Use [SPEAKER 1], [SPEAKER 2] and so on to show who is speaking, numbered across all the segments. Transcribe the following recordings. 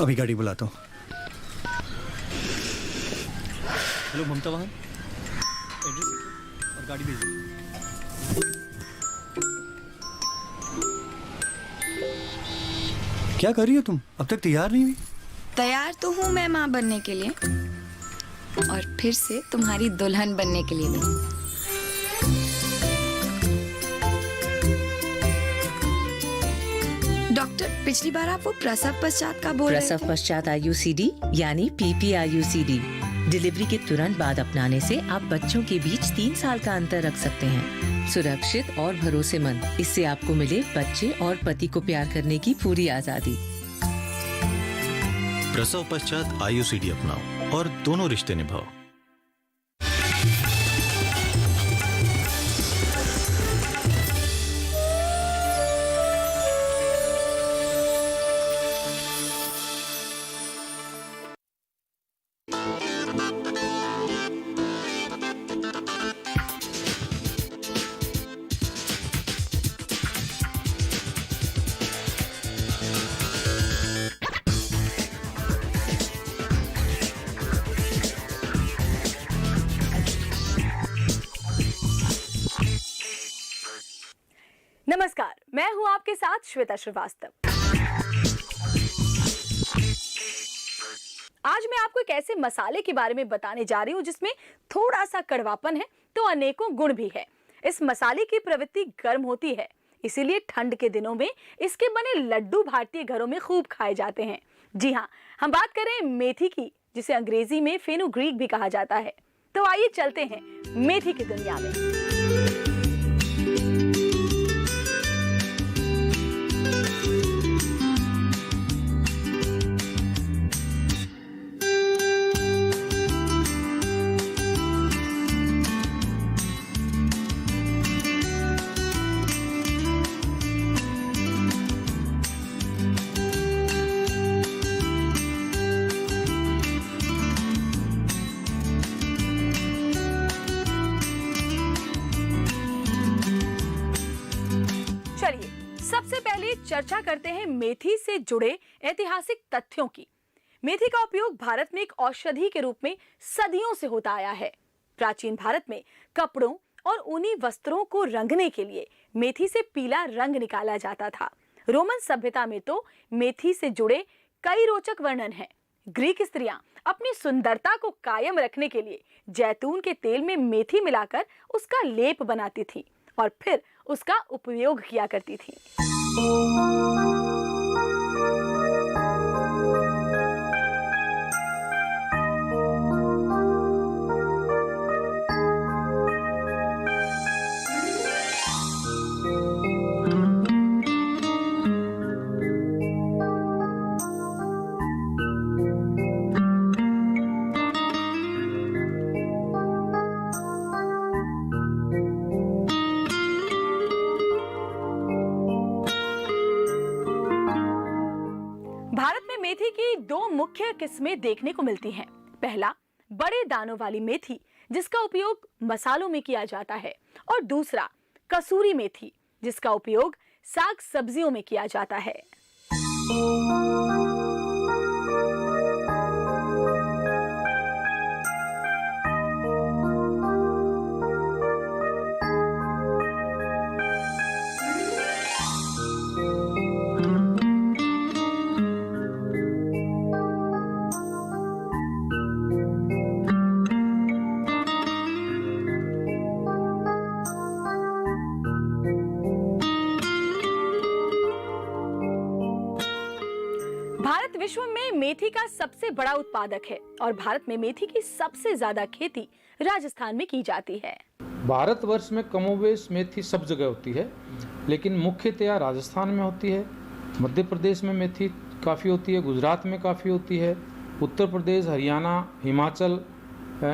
[SPEAKER 1] अभी गाड़ी बुलाता हूँ। हेलो ममता वाहन, एड्रेस लिखो और गाड़ी भेजो। क्या कर रही हो तुम? अब तक तैयार नहीं हुई?
[SPEAKER 2] तैयार तो हूँ मैं माँ बनने के लिए, और फिर से तुम्हारी दुल्हन बनने के लिए भी। डॉक्टर, पिछली बार आप वो प्रसव पश्चात का बोल रहे थे।
[SPEAKER 3] प्रसव पश्चात IUCD यानी PPIUCD डिलीवरी के तुरंत बाद अपनाने से आप बच्चों के बीच 3 साल का अंतर रख सकते हैं। सुरक्षित और भरोसेमंद। इससे आपको मिले बच्चे और पति को प्यार करने की पूरी आजादी।
[SPEAKER 4] प्रसव पश्चात IUCD अपनाओ और दोनों रिश्ते निभाओ।
[SPEAKER 5] नमस्कार, मैं हूं आपके साथ श्वेता श्रीवास्तव। आज मैं आपको एक ऐसे मसाले के बारे में बताने जा रही हूं जिसमें थोड़ा सा कड़वापन है तो अनेकों गुण भी है। इस मसाले की प्रवृत्ति गर्म होती है, इसीलिए ठंड के दिनों में इसके बने लड्डू भारतीय घरों में खूब खाए जाते हैं। जी हाँ, हम बात करें मेथी की, जिसे अंग्रेजी में फेनुग्रीक भी कहा जाता है। तो आइए चलते हैं मेथी की दुनिया में। सबसे पहले चर्चा करते हैं मेथी से जुड़े ऐतिहासिक तथ्यों की। मेथी का उपयोग भारत में एक औषधि के रूप में सदियों से होता आया है। प्राचीन भारत में कपड़ों और ऊनी वस्त्रों को रंगने के लिए मेथी से पीला रंग निकाला जाता था। रोमन सभ्यता में तो मेथी से जुड़े कई रोचक वर्णन हैं। ग्रीक स्त्रियां अपनी सुंदरता को कायम रखने के लिए जैतून के तेल में मेथी मिलाकर उसका लेप बनाती थी और फिर उसका उपयोग किया करती थी। भारत में मेथी की 2 मुख्य किस्में देखने को मिलती हैं। पहला, बड़े दानों वाली मेथी, जिसका उपयोग मसालों में किया जाता है, और दूसरा कसूरी मेथी, जिसका उपयोग साग सब्जियों में किया जाता है। भारत विश्व में मेथी का सबसे बड़ा उत्पादक है और भारत में मेथी की सबसे ज्यादा खेती राजस्थान में की जाती है।
[SPEAKER 6] भारतवर्ष में कमोबेश मेथी सब जगह होती है, लेकिन मुख्यतया राजस्थान में होती है। मध्य प्रदेश में मेथी काफ़ी होती है, गुजरात में काफ़ी होती है, उत्तर प्रदेश, हरियाणा, हिमाचल,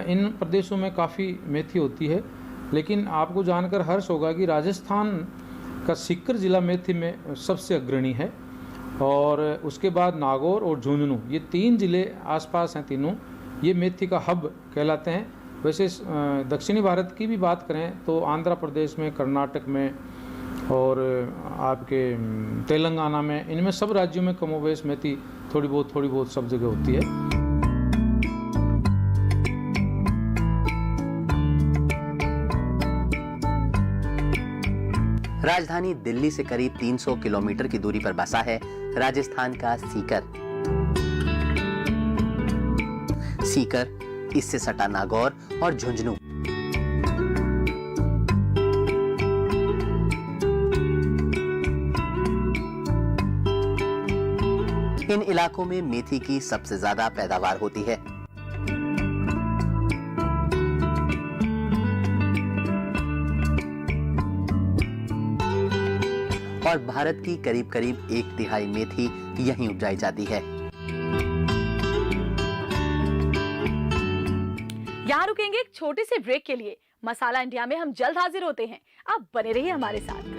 [SPEAKER 6] इन प्रदेशों में काफ़ी मेथी होती है। लेकिन आपको जानकर हर्ष होगा कि राजस्थान का सीकर जिला मेथी में सबसे अग्रणी है, और उसके बाद नागौर और झुंझुनू, ये 3 जिले आसपास हैं, तीनों ये मेथी का हब कहलाते हैं। वैसे दक्षिणी भारत की भी बात करें तो आंध्र प्रदेश में, कर्नाटक में और आपके तेलंगाना में, इनमें सब राज्यों में कमोबेश मेथी थोड़ी बहुत सब जगह होती है।
[SPEAKER 7] राजधानी दिल्ली से करीब 300 किलोमीटर की दूरी पर बसा है राजस्थान का सीकर। सीकर, इससे सटा नागौर और झुंझुनू। इन इलाकों में मेथी की सबसे ज्यादा पैदावार होती है। और भारत की करीब 1/3 मेथी यहीं उपजाई जाती है।
[SPEAKER 5] यहाँ रुकेंगे एक छोटे से ब्रेक के लिए। मसाला इंडिया में हम जल्द हाजिर होते हैं, आप बने रहिए हमारे साथ।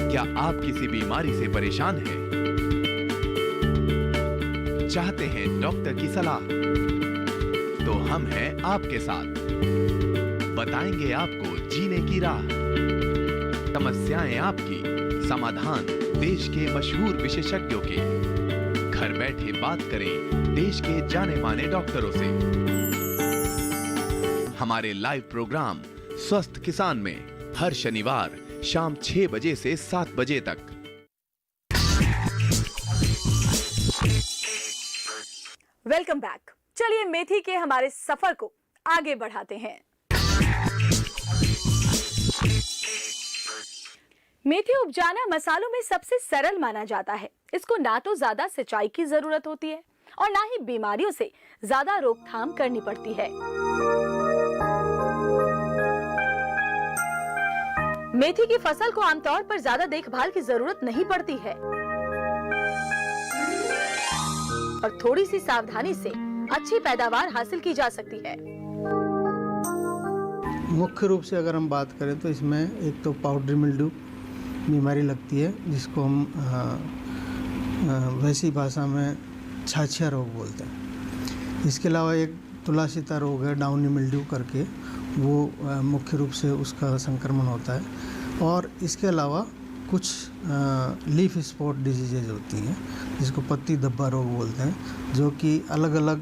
[SPEAKER 8] क्या आप किसी बीमारी से परेशान हैं? चाहते हैं डॉक्टर की सलाह? तो हम हैं आपके साथ। बताएंगे आपको जीने की राह। समस्याएं आपकी, समाधान देश के मशहूर विशेषज्ञों के। घर बैठे बात करें देश के जाने माने डॉक्टरों से। हमारे लाइव प्रोग्राम स्वस्थ किसान में हर शनिवार शाम 6 बजे से 7 बजे तक।
[SPEAKER 5] Welcome back. चलिए मेथी के हमारे सफर को आगे बढ़ाते हैं। मेथी उपजाना मसालों में सबसे सरल माना जाता है। इसको ना तो ज्यादा सिंचाई की जरूरत होती है और ना ही बीमारियों से ज्यादा रोकथाम करनी पड़ती है। मेथी की फसल को आमतौर पर ज्यादा देखभाल की जरूरत नहीं पड़ती है और थोड़ी सी सावधानी से अच्छी पैदावार हासिल की जा सकती है।
[SPEAKER 9] मुख्य रूप से अगर हम बात करें तो इसमें एक तो पाउडरी मिल्ड्यू बीमारी लगती है, जिसको हम वैसी भाषा में छाछिया रोग बोलते हैं। इसके अलावा एक तुलासिता रोग है, डाउनी मिल्ड्यू करके, वो मुख्य रूप से उसका संक्रमण होता है। और इसके अलावा कुछ लीफ स्पॉट डिजीजेज होती हैं, जिसको पत्ती धब्बा रोग बोलते हैं, जो कि अलग अलग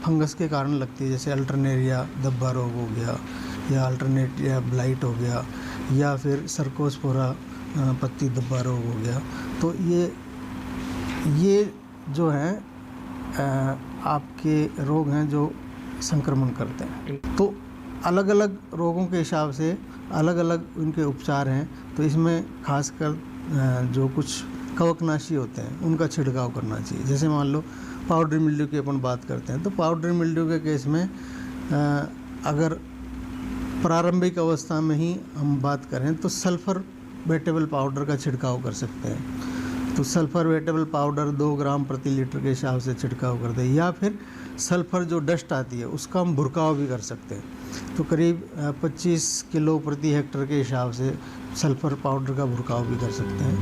[SPEAKER 9] फंगस के कारण लगती है। जैसे अल्टरनेरिया धब्बा रोग हो गया, या अल्टरनेरिया ब्लाइट हो गया, या फिर सर्कोस्पोरा पत्ती धब्बा रोग हो गया। तो ये जो है आपके रोग हैं जो संक्रमण करते हैं। तो अलग अलग रोगों के हिसाब से अलग अलग उनके उपचार हैं। तो इसमें खासकर जो कुछ कवकनाशी होते हैं उनका छिड़काव करना चाहिए। जैसे मान लो पाउडरी मिल्ड्यू की अपन बात करते हैं, तो पाउडरी मिल्ड्यू के केस में अगर प्रारंभिक अवस्था में ही हम बात करें तो सल्फर वेटेबल पाउडर का छिड़काव कर सकते हैं। तो सल्फर वेटेबल पाउडर 2 ग्राम प्रति लीटर के हिसाब से छिड़काव कर दें, या फिर सल्फर जो डस्ट आती है उसका हम भुरकाव भी कर सकते हैं। तो करीब 25 किलो प्रति हेक्टेयर के हिसाब से सल्फर पाउडर का भुरकाव भी कर सकते हैं।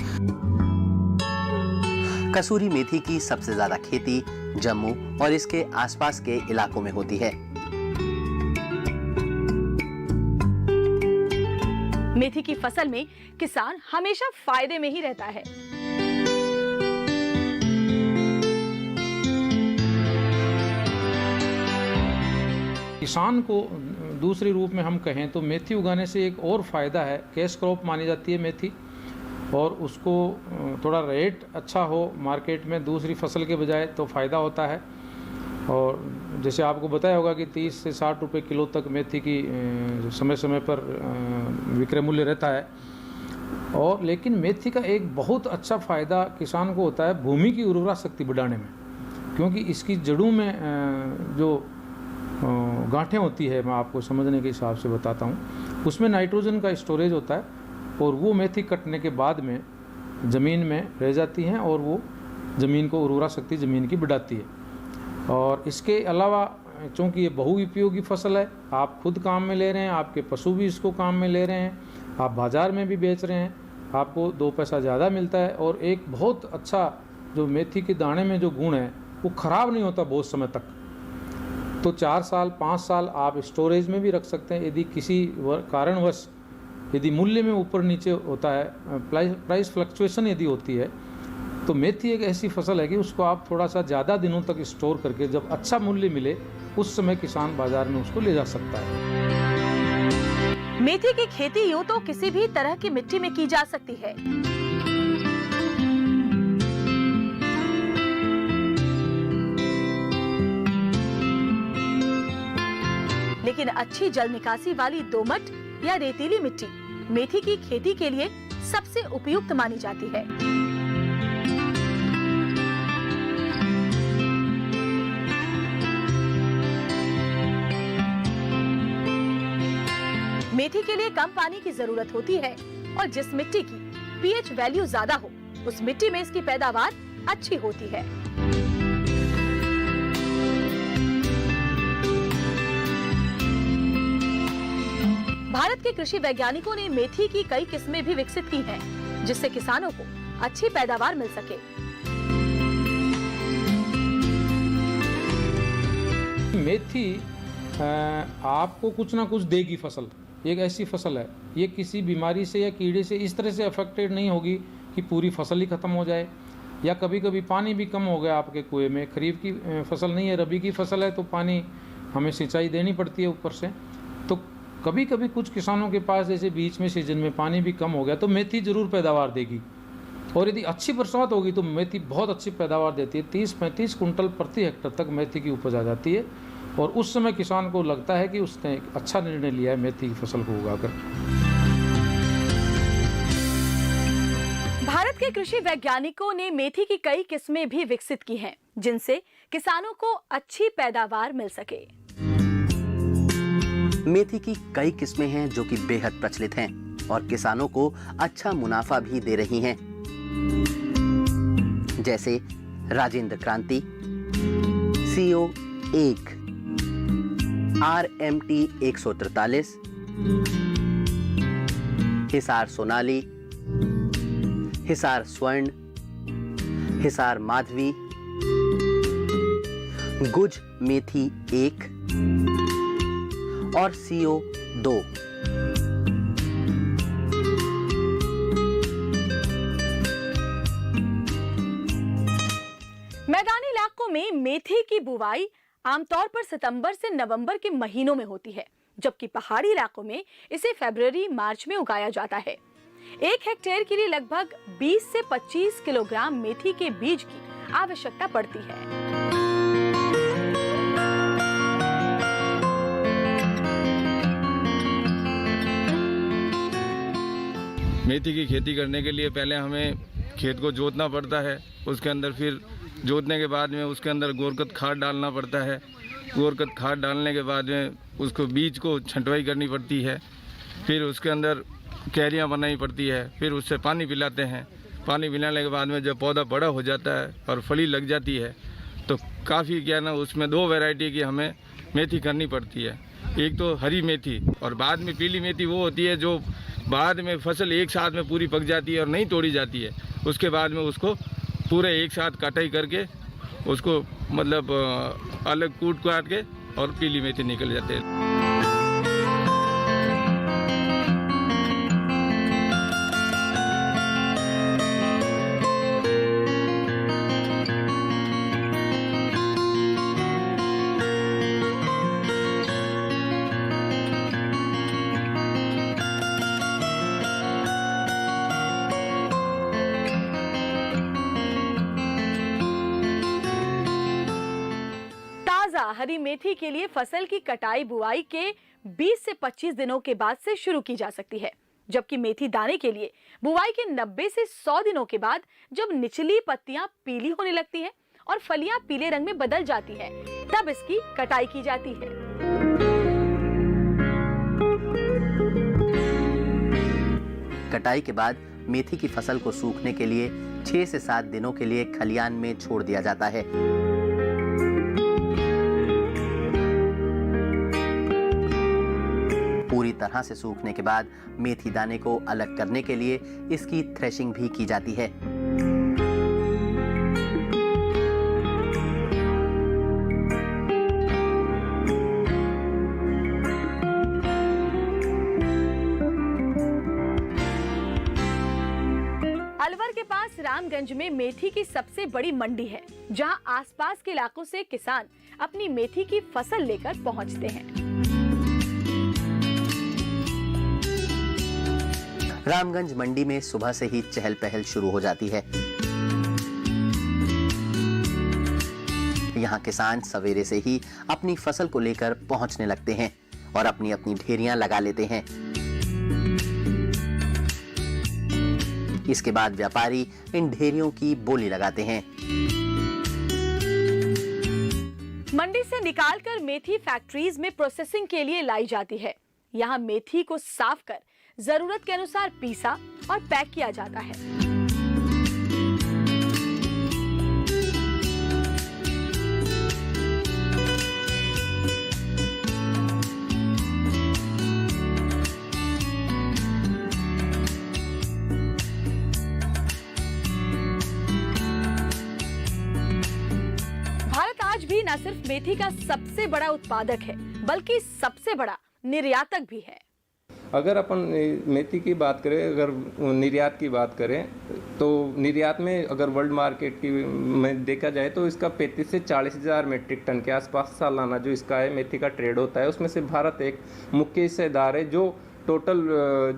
[SPEAKER 7] कसूरी मेथी की सबसे ज्यादा खेती जम्मू और इसके आसपास के इलाकों में होती है।
[SPEAKER 5] मेथी की फसल में किसान हमेशा फायदे में ही रहता है।
[SPEAKER 6] किसान को दूसरे रूप में हम कहें तो मेथी उगाने से एक और फ़ायदा है, कैश क्रॉप मानी जाती है मेथी, और उसको थोड़ा रेट अच्छा हो मार्केट में दूसरी फसल के बजाय तो फ़ायदा होता है। और जैसे आपको बताया होगा कि 30 से 60 रुपए किलो तक मेथी की समय समय पर विक्रय मूल्य रहता है। और लेकिन मेथी का एक बहुत अच्छा फ़ायदा किसान को होता है भूमि की उर्वरा शक्ति बढ़ाने में, क्योंकि इसकी जड़ों में जो गांठें होती है, मैं आपको समझने के हिसाब से बताता हूँ, उसमें नाइट्रोजन का स्टोरेज होता है और वो मेथी कटने के बाद में ज़मीन में रह जाती हैं और वो ज़मीन को उर्वरा शक्ति ज़मीन की बढ़ाती है। और इसके अलावा चूँकि ये बहुउपयोगी फसल है, आप खुद काम में ले रहे हैं, आपके पशु भी इसको काम में ले रहे हैं, आप बाज़ार में भी बेच रहे हैं, आपको 2 पैसा ज़्यादा मिलता है। और एक बहुत अच्छा जो मेथी के दाने में जो गुण है वो ख़राब नहीं होता बहुत समय तक। तो 4 साल 5 साल आप स्टोरेज में भी रख सकते हैं। यदि किसी कारणवश यदि मूल्य में ऊपर नीचे होता है, प्राइस फ्लक्चुएशन यदि होती है, तो मेथी एक ऐसी फसल है कि उसको आप थोड़ा सा ज़्यादा दिनों तक स्टोर करके जब अच्छा मूल्य मिले उस समय किसान बाजार में उसको ले जा सकता है।
[SPEAKER 5] मेथी की खेती यूं तो किसी भी तरह की मिट्टी में की जा सकती है, लेकिन अच्छी जल निकासी वाली दोमट या रेतीली मिट्टी मेथी की खेती के लिए सबसे उपयुक्त मानी जाती है। मेथी के लिए कम पानी की जरूरत होती है और जिस मिट्टी की पीएच वैल्यू ज्यादा हो उस मिट्टी में इसकी पैदावार अच्छी होती है। भारत के कृषि वैज्ञानिकों ने मेथी की कई किस्में भी विकसित की हैं, जिससे किसानों को अच्छी पैदावार मिल सके।
[SPEAKER 6] मेथी आपको कुछ ना कुछ देगी फसल। एक ऐसी फसल है, ये किसी बीमारी से या कीड़े से इस तरह से अफेक्टेड नहीं होगी कि पूरी फसल ही खत्म हो जाए, या कभी कभी पानी भी कम हो गया आपके कुएं में। खरीफ की फसल नहीं है, रबी की फसल है, तो पानी हमें सिंचाई देनी पड़ती है ऊपर से। तो कभी कभी कुछ किसानों के पास जैसे बीच में सीजन में पानी भी कम हो गया तो मेथी ज़रूर पैदावार देगी। और यदि अच्छी बरसात होगी तो मेथी बहुत अच्छी पैदावार देती है। 30-35 कुंटल प्रति हेक्टर तक मेथी की उपज आ जाती है। और उस समय किसान को लगता है कि उसने एक अच्छा निर्णय लिया है मेथी की फसल को उगाकर।
[SPEAKER 5] भारत के कृषि वैज्ञानिकों ने मेथी की कई किस्में भी विकसित की हैं, जिनसे किसानों को अच्छी पैदावार मिल सके।
[SPEAKER 7] मेथी की कई किस्में हैं जो कि बेहद प्रचलित हैं और किसानों को अच्छा मुनाफा भी दे रही हैं, जैसे राजेंद्र क्रांति, CO1, RMT 143, हिसार सोनाली, हिसार स्वर्ण, हिसार माधवी, गुज मेथी 1 और CO2।
[SPEAKER 5] मैदानी इलाकों में मेथी की बुवाई आमतौर पर सितंबर से नवंबर के महीनों में होती है, जबकि पहाड़ी इलाकों में इसे फरवरी मार्च में उगाया जाता है। 1 हेक्टेयर के लिए लगभग 20 से 25 किलोग्राम मेथी के बीज की आवश्यकता पड़ती है।
[SPEAKER 10] मेथी की खेती करने के लिए पहले हमें खेत को जोतना पड़ता है। उसके अंदर फिर जोतने के बाद में उसके अंदर गोरकत खाद डालना पड़ता है। गोरकत खाद डालने के बाद में उसको बीज को छंटवाई करनी पड़ती है। फिर उसके अंदर क्यारियाँ बनानी पड़ती है। फिर उससे पानी पिलाते हैं। पानी पिलाने के बाद में जब पौधा बड़ा हो जाता है और फली लग जाती है तो काफ़ी क्या ना उसमें 2 वैरायटी की हमें मेथी करनी पड़ती है। एक तो हरी मेथी और बाद में पीली मेथी वो होती है जो बाद में फसल एक साथ में पूरी पक जाती है और नहीं तोड़ी जाती है। उसके बाद में उसको पूरे एक साथ कटाई करके उसको मतलब अलग कूट काट के और पीली मेथी निकल जाते हैं।
[SPEAKER 5] हरी मेथी के लिए फसल की कटाई बुआई के 20 से 25 दिनों के बाद से शुरू की जा सकती है, जबकि मेथी दाने के लिए बुआई के 90 से 100 दिनों के बाद जब निचली पत्तियां पीली होने लगती हैं और फलियां पीले रंग में बदल जाती हैं, तब इसकी कटाई की जाती है।
[SPEAKER 7] कटाई के बाद मेथी की फसल को सूखने के लिए 6 से 7 दिनों के लिए खलियान में छोड़ दिया जाता है। पूरी तरह से सूखने के बाद मेथी दाने को अलग करने के लिए इसकी थ्रेशिंग भी की जाती है।
[SPEAKER 5] अलवर के पास रामगंज में मेथी की सबसे बड़ी मंडी है, जहां आसपास के इलाकों से किसान अपनी मेथी की फसल लेकर पहुंचते हैं।
[SPEAKER 7] रामगंज मंडी में सुबह से ही चहल पहल शुरू हो जाती है। यहाँ किसान सवेरे से ही अपनी फसल को लेकर पहुंचने लगते हैं और अपनी अपनी ढेरियां लगा लेते हैं। इसके बाद व्यापारी इन ढेरियों की बोली लगाते हैं।
[SPEAKER 5] मंडी से निकालकर मेथी फैक्ट्रीज में प्रोसेसिंग के लिए लाई जाती है। यहाँ मेथी को साफ कर जरूरत के अनुसार पीसा और पैक किया जाता है। भारत आज भी न सिर्फ मेथी का सबसे बड़ा उत्पादक है, बल्कि सबसे बड़ा निर्यातक भी है।
[SPEAKER 6] अगर अपन मेथी की बात करें, अगर निर्यात की बात करें, तो निर्यात में अगर वर्ल्ड मार्केट की में देखा जाए तो इसका 35 से 40 हज़ार मेट्रिक टन के आसपास सालाना जो इसका है मेथी का ट्रेड होता है। उसमें से भारत एक मुख्य हिस्सेदार है, जो टोटल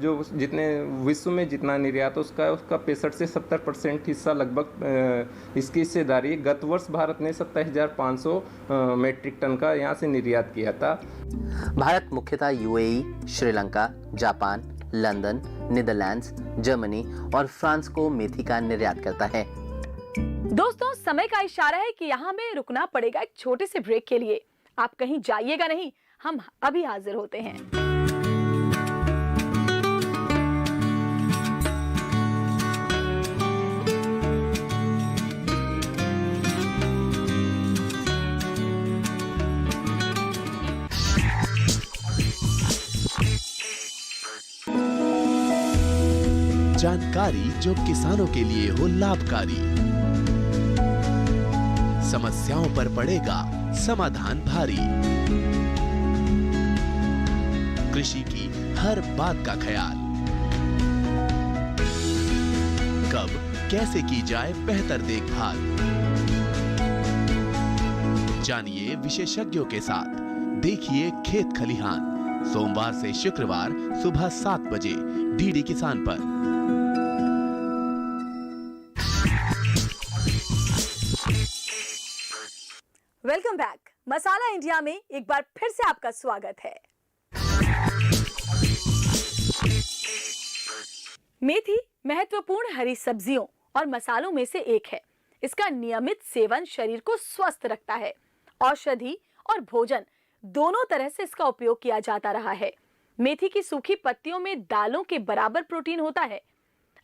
[SPEAKER 6] जो जितने विश्व में जितना निर्यात उसका है उसका 65 से 70% हिस्सा लगभग इसकी हिस्सेदारी है। गत वर्ष भारत ने 27,500 मेट्रिक टन का यहाँ से निर्यात किया था।
[SPEAKER 7] भारत मुख्यतः UAE, Sri Lanka, Japan, London, Netherlands, Germany और फ्रांस को मेथी का निर्यात करता है।
[SPEAKER 5] दोस्तों, समय का इशारा है कि यहाँ में रुकना पड़ेगा एक छोटे से ब्रेक के लिए। आप कहीं जाइएगा नहीं, हम अभी हाजिर होते हैं।
[SPEAKER 8] जानकारी जो किसानों के लिए हो लाभकारी, समस्याओं पर पड़ेगा समाधान भारी, कृषि की हर बात का ख्याल, कब कैसे की जाए बेहतर देखभाल। जानिए विशेषज्ञों के साथ, देखिए खेत खलिहान, सोमवार से शुक्रवार सुबह 7 बजे डीडी किसान पर।
[SPEAKER 5] Welcome back. मसाला इंडिया में एक बार फिर से आपका स्वागत है। मेथी महत्वपूर्ण हरी सब्जियों और मसालों में से एक है। इसका नियमित सेवन शरीर को स्वस्थ रखता है। औषधि और भोजन दोनों तरह से इसका उपयोग किया जाता रहा है। मेथी की सूखी पत्तियों में दालों के बराबर प्रोटीन होता है।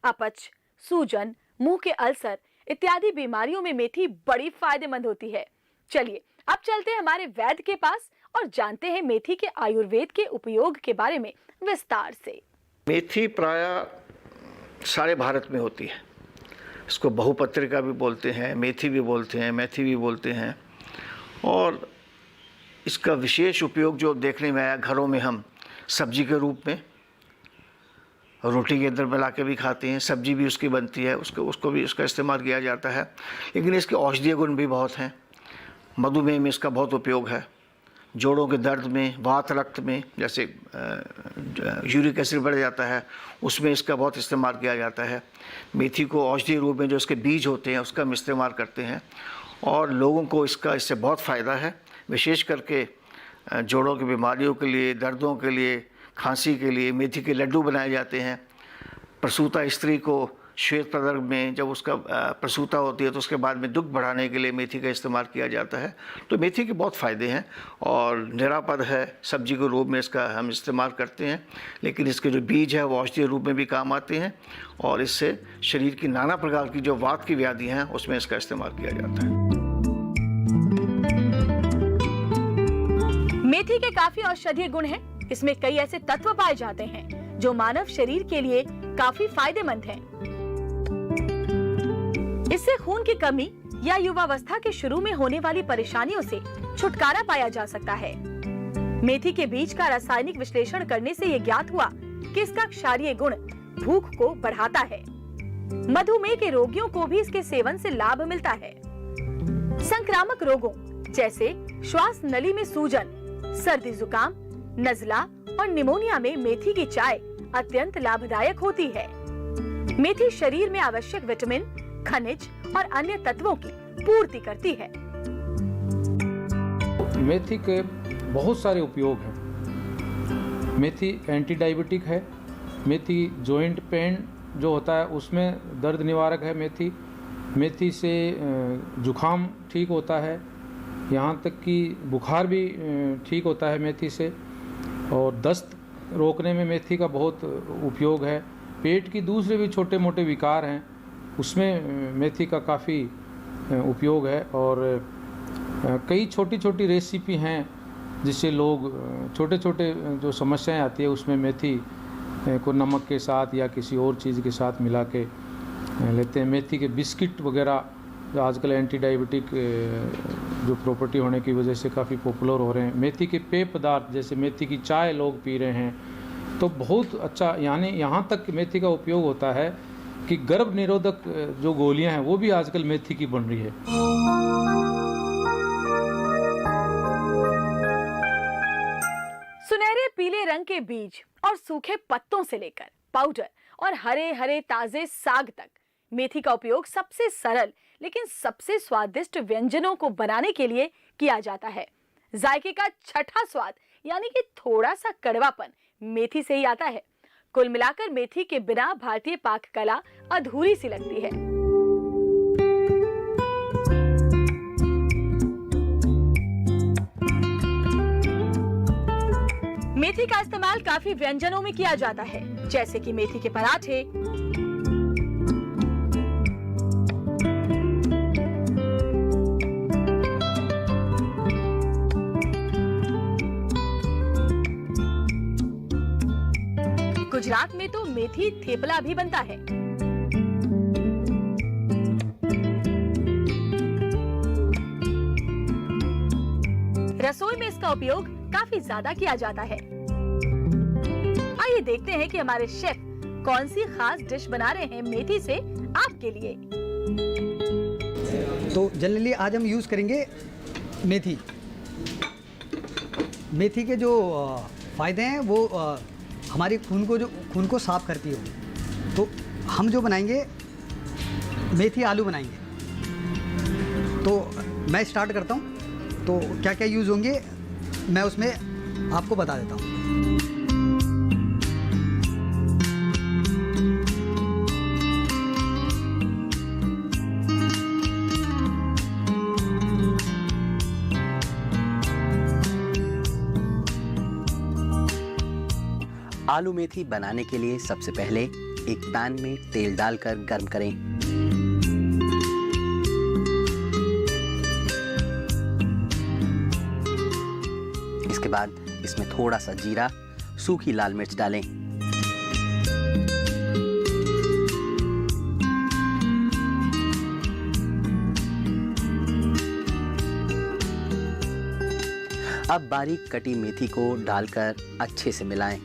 [SPEAKER 5] अपच, सूजन, मुंह के अल्सर इत्यादि बीमारियों में मेथी बड़ी फायदेमंद होती है। चलिए अब चलते हैं हमारे वैद्य के पास और जानते हैं मेथी के आयुर्वेद के उपयोग के बारे में विस्तार से।
[SPEAKER 11] मेथी प्रायः सारे भारत में होती है। इसको बहुपत्रिका भी बोलते हैं, मेथी भी बोलते हैं, मेथी भी बोलते हैं। और इसका विशेष उपयोग जो देखने में आया, घरों में हम सब्जी के रूप में रोटी के अंदर मिला के भी खाते हैं, सब्जी भी उसकी बनती है, उसको भी उसका इस्तेमाल किया जाता है। लेकिन इसके औषधीय गुण भी बहुत हैं। मधुमेह में इसका बहुत उपयोग है। जोड़ों के दर्द में, वात रक्त में, जैसे यूरिक एसिड बढ़ जाता है, उसमें इसका बहुत इस्तेमाल किया जाता है। मेथी को औषधीय रूप में जो इसके बीज होते हैं उसका हम इस्तेमाल करते हैं और लोगों को इससे बहुत फ़ायदा है। विशेष करके जोड़ों की बीमारियों के लिए, दर्दों के लिए, खांसी के लिए मेथी के लड्डू बनाए जाते हैं। प्रसूता स्त्री को श्वेत प्रदर्भ में जब उसका प्रसूता होती है तो उसके बाद में दुख बढ़ाने के लिए मेथी का इस्तेमाल किया जाता है। तो मेथी के बहुत फ़ायदे हैं और निरापद है। सब्जी के रूप में इसका हम इस्तेमाल करते हैं, लेकिन इसके जो बीज है वो औषधीय रूप में भी काम आते हैं और इससे शरीर की नाना प्रकार की जो वात की व्याधि हैं उसमें इसका इस्तेमाल किया जाता है।
[SPEAKER 5] मेथी के काफी औषधीय गुण हैं। इसमें कई ऐसे तत्व पाए जाते हैं जो मानव शरीर के लिए काफी फायदेमंद हैं। इससे खून की कमी या युवावस्था के शुरू में होने वाली परेशानियों से छुटकारा पाया जा सकता है। मेथी के बीज का रासायनिक विश्लेषण करने से ये ज्ञात हुआ कि इसका क्षारीय गुण भूख को बढ़ाता है। मधुमेह के रोगियों को भी इसके सेवन से लाभ मिलता है। संक्रामक रोगों जैसे श्वास नली में सूजन, सर्दी जुकाम, नजला और निमोनिया में मेथी की चाय अत्यंत लाभदायक होती है। मेथी शरीर में आवश्यक विटामिन, खनिज और अन्य तत्वों की पूर्ति करती है।
[SPEAKER 6] मेथी के बहुत सारे उपयोग हैं। मेथी एंटी डायबिटिक है। मेथी जॉइंट पेन जो होता है उसमें दर्द निवारक है। मेथी से जुखाम ठीक होता है, यहाँ तक कि बुखार भी ठीक होता है मेथी से। और दस्त रोकने में मेथी का बहुत उपयोग है। पेट की दूसरे भी छोटे मोटे विकार हैं उसमें मेथी का काफ़ी उपयोग है। और कई छोटी छोटी रेसिपी हैं जिससे लोग छोटे छोटे जो समस्याएं आती है उसमें मेथी को नमक के साथ या किसी और चीज़ के साथ मिला के लेते हैं। मेथी के बिस्किट वगैरह जो आजकल एंटी डायबिटिक जो प्रॉपर्टी होने की वजह से काफ़ी पॉपुलर हो रहे हैं। मेथी के पेय पदार्थ जैसे मेथी की चाय लोग पी रहे हैं, तो बहुत अच्छा। यानी यहाँ तक मेथी का उपयोग होता है कि गर्भ निरोधक जो गोलियां हैं वो भी आजकल मेथी की बन रही है।
[SPEAKER 5] सुनहरे पीले रंग के बीज और सूखे पत्तों से लेकर पाउडर और हरे हरे ताजे साग तक मेथी का उपयोग सबसे सरल लेकिन सबसे स्वादिष्ट व्यंजनों को बनाने के लिए किया जाता है। जायके का छठा स्वाद यानी कि थोड़ा सा कड़वापन मेथी से ही आता है। कुल मिलाकर मेथी के बिना भारतीय पाक कला अधूरी सी लगती है। मेथी का इस्तेमाल काफी व्यंजनों में किया जाता है, जैसे कि मेथी के पराठे, गुजरात में तो मेथी थेपला भी बनता है। रसोई में इसका उपयोग काफी ज्यादा किया जाता है। आइए देखते हैं कि हमारे शेफ कौन सी खास डिश बना रहे हैं मेथी से आपके लिए।
[SPEAKER 12] तो जनरली आज हम यूज करेंगे मेथी। मेथी के जो फायदे हैं वो हमारे खून को साफ करती है। तो हम जो बनाएंगे मेथी आलू बनाएंगे। तो मैं स्टार्ट करता हूँ। तो क्या क्या यूज़ होंगे मैं उसमें आपको बता देता हूँ।
[SPEAKER 7] आलू मेथी बनाने के लिए सबसे पहले एक पैन में तेल डालकर गर्म करें। इसके बाद इसमें थोड़ा सा जीरा, सूखी लाल मिर्च डालें। अब बारीक कटी मेथी को डालकर अच्छे से मिलाएं।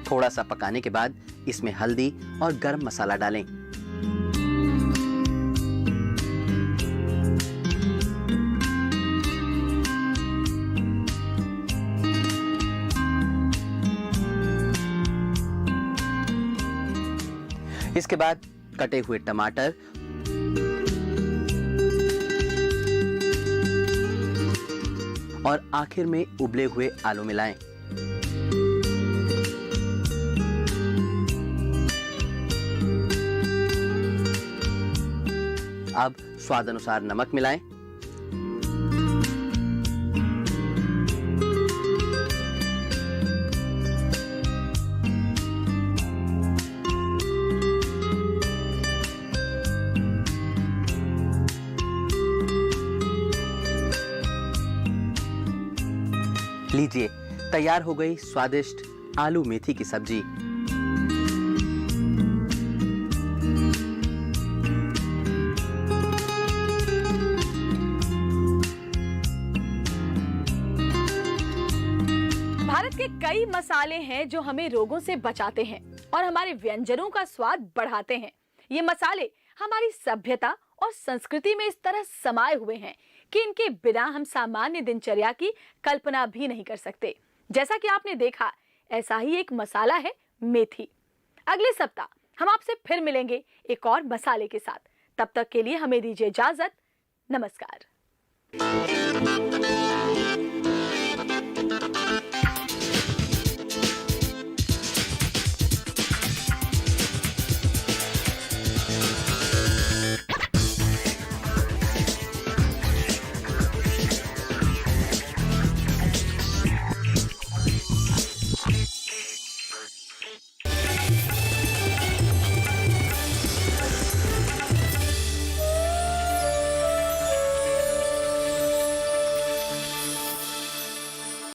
[SPEAKER 7] थोड़ा सा पकाने के बाद इसमें हल्दी और गरम मसाला डालें। इसके बाद कटे हुए टमाटर और आखिर में उबले हुए आलू मिलाएं। अब स्वाद अनुसार नमक मिलाएं। लीजिए, तैयार हो गई स्वादिष्ट आलू मेथी की सब्जी।
[SPEAKER 5] भारत के कई मसाले हैं जो हमें रोगों से बचाते हैं और हमारे व्यंजनों का स्वाद बढ़ाते हैं। ये मसाले हमारी सभ्यता और संस्कृति में इस तरह समाये हुए हैं कि इनके बिना हम सामान्य दिनचर्या की कल्पना भी नहीं कर सकते। जैसा कि आपने देखा, ऐसा ही एक मसाला है मेथी। अगले सप्ताह हम आपसे फिर मिलेंगे एक और मसाले के साथ। तब तक के लिए हमें दीजिए इजाजत। नमस्कार।